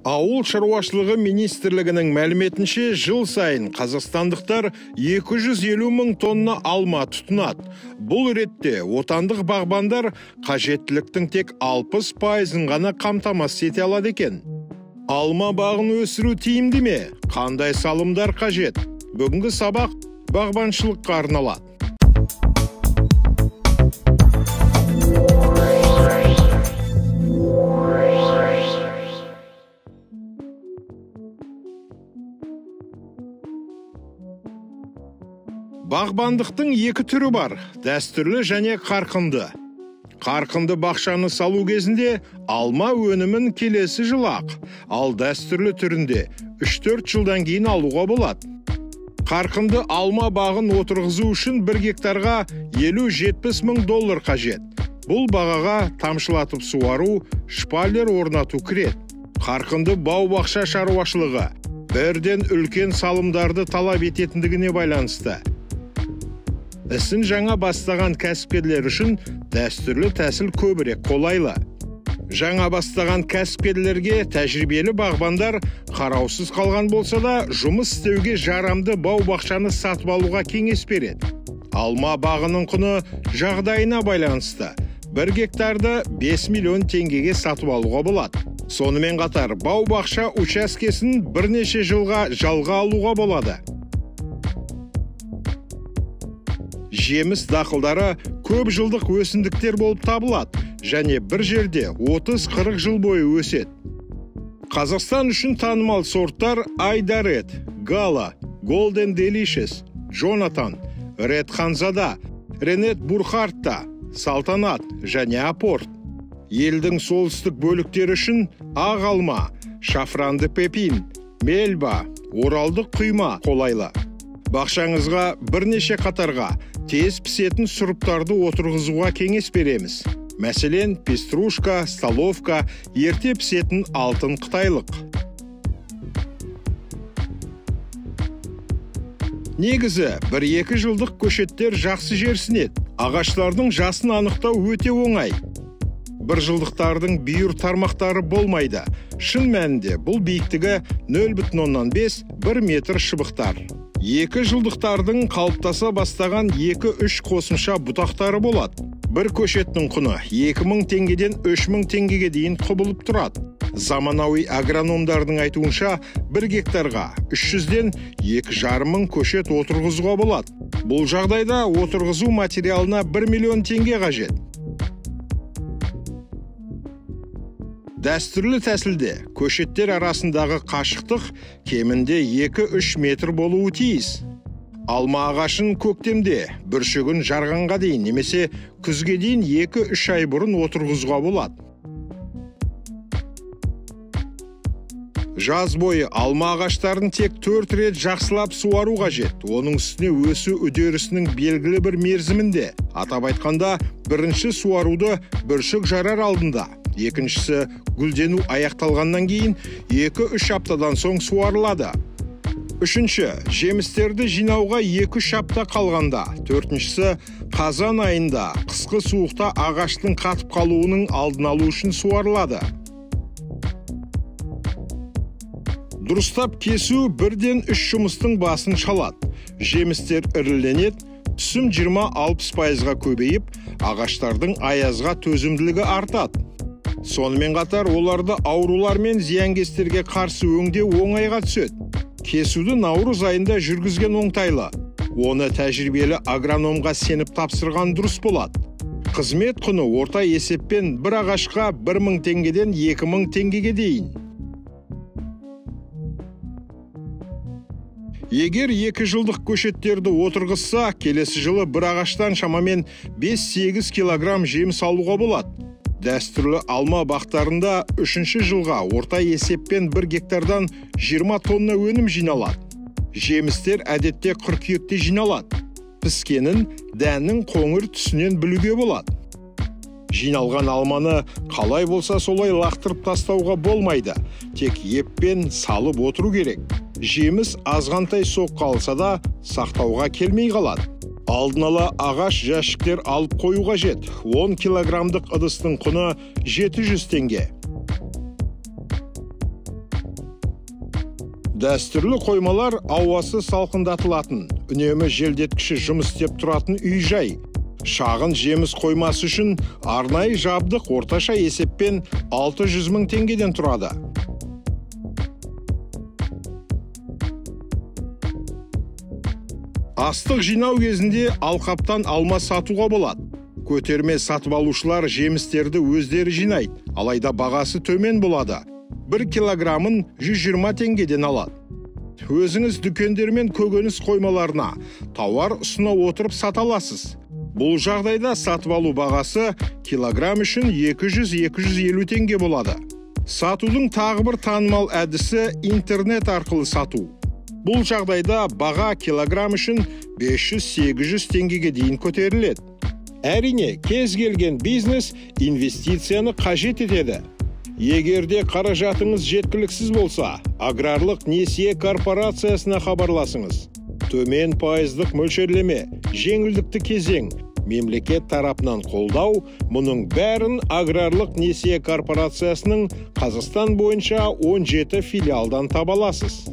Ауыл шаруашылығы министрлігінің мәліметінше, жыл сайын қазақстандықтар 250 мың тонна алма тұтынады. Бұл ретте отандық бағбандар қажеттіліктің тек 60%-ын ғана қамтамасыз ете алады екен. Алма бағын өсіру тиімді ме? Қандай салымдар қажет? Бүгінгі сабақ бағбаншылыққа арналады. Бағбандықтың екі түрі бар: дәстүрлі және қарқынды. Қарқынды бақшаны салу кезінде алма өнімін келесі жылы-ақ, ал дәстүрлі түрінде 3-4 жылдан кейін алуға болады. Қарқынды алма бағын отырғызу үшін 1 гектарға $50-70 мың қажет. Бұл бағаға тамшылатып суару, шпалер орнату кіреді. Қарқынды бау-бақша шаруашылығы бірден үлкен салымдарды талап ететіндігіне байланысты. Ісін жаңа бастаған кәсіпкерлер үшін дәстүрлі тәсіл көбірек қолайлы. Жаңа бастаған кәсіпкерлерге тәжірибелі бағбандар қараусыз қалған болса да, жұмыс істеуге жарамды бау-бақшаны сатып алуға кеңес береді. Алма бағының құны жағдайына байланысты 1 гектарды 5 миллион теңгеге сатып алуға болады. Сонымен қатар бау-бақша учаскесін бірнеше жылға жалға алуға болады. Жеміс дақылдары көп жылдық өсімдіктер болып табылады және бір жерде 30-40 жыл бойы өседі. Қазақстан үшін танымал сорттар Айда Ред, Гала, Golden Delicious, Jonathan, Ред Ханзада, Ренет Бурхартта, Салтанат және Апорт. Елдің солтүстік бөліктері үшін ақ алма, шафранды пепин, мельба, оралдық құйма қолайлы. Бақшаңызға бірнеше қатарға тез пісетін сұрыптарды отырғызуға кеңес береміз. Мәселен, пеструшка, столовка, ерте пісетін алтын қытайлық. Негізі, 1-2 жылдық көшеттер жақсы жерсінеді. Ағаштардың жасын анықтау өте оңай. 1 жылдықтардың бүйір тармақтары болмайды. Шын мәнінде бұл биіктігі 0,5-1 метр шыбықтар. 2 жылдықтардың қалыптаса бастаған 2-3 қосымша бұтақтары болады. Бір көшеттің құны 2000 теңгеден 3000 теңгеге дейін құбылып тұрады. Заманауи агрономдардың айтуынша 1 гектарға 300-ден 2,5 мың көшет отырғызуға болады. Бұл жағдайда отырғызу материалына 1 миллион теңге қажет. Дәстүрлі тәсілде көшеттер арасындағы қашықтық кемінде 2-3 метр болуы тиіс. Алма ағашын көктемде бүршігін жарғанға дейін немесе күзге дейін 2-3 ай бұрын отырғызуға болады. Жаз бойы алма ағаштарын тек 4 рет жақсылап суару қажет. Оның үстіне өсу үдерісінің белгілі бір мерзімінде. Атап айтқанда, бірінші суаруды бүршік жарар алдында. Екіншісі гүлдену аяқталғаннан кейін 2-3 аптадан соң суарылады. Үшінші, жемістерді жинауға 2-3 апта қалғанда. Төртіншісі, қазан айында қысқы суықта ағаштың қатып қалуының алдын алу үшін суарылады. Дұрыстап кесу 1-3 жұмыстың басын шалады. Жемістер іріленеді, түсім 20-60%-ға көбейіп, ағаштардың аязға төзімділігі артады. Сонымен қатар оларды аурулар мен зиянкестерге қарсы өңдеу оңайға түседі. Кесуді наурыз айында жүргізген оңтайлы. Оны тәжірибелі агрономға сеніп тапсырған дұрыс болады. Қызмет құны орта есеппен бір ағашқа 1000 теңгеден 2000 теңгеге дейін. Егер 2 жылдық көшеттерді отырғызса, келесі жылы бір ағаштан шамамен 5-8 килограмм жеміс алуға болады. Дәстүрлі алма бақтарында 3-ші жылға орта есеппен 1 гектардан 20 тонна өнім жиналады. Жемістер әдетте қыркүйекте жиналады. Піскенін дәннің қоңыр түсінен білуге болады. Жиналған алманы қалай болса солай лақтырып тастауға болмайды. Тек еппен салып отыру керек. Жеміс азғантай соққы алса да сақтауға келмей қалады. Алдын ала ағаш жәшіктер алып қою қажет. 10 килограммдық ыдыстың құны 700 теңге. Дәстүрлі қоймалар ауасы салқындатылатын, үнемі желдеткіші жұмыс істеп тұратын үй-жай. Шағын жеміс қоймасы үшін арнайы жабдық орташа есеппен 600 мың теңгеден тұрады. Астық жинау кезінде алқаптан алма сатуға болады. Көтерме сатып алушылар жемістерді өздері жинайды, алайда бағасы төмен болады. 1 килограммын 120 теңгеден алады. Өзіңіз дүкендер мен көкөніс қоймаларына тауар ұсына отырып сата аласыз. Бұл жағдайда сатып алу бағасы килограмм үшін 200-250 теңге болады. Сатудың тағы бір танымал әдісі интернет арқылы сату. Бұл жағдайда баға килограмм үшін 500-800 теңгеге дейін көтеріледі. Әрине, кез келген бизнес инвестицияны қажет етеді. Егерде қаражатыңыз жеткіліксіз болса, аграрлық несие корпорациясына хабарласыңыз. Төмен пайыздық мөлшерлеме, жеңілдікті кезең, мемлекет тарапынан қолдау, мұның бәрін аграрлық несие корпорациясының Қазақстан бойынша 17 филиалдан таба аласыз.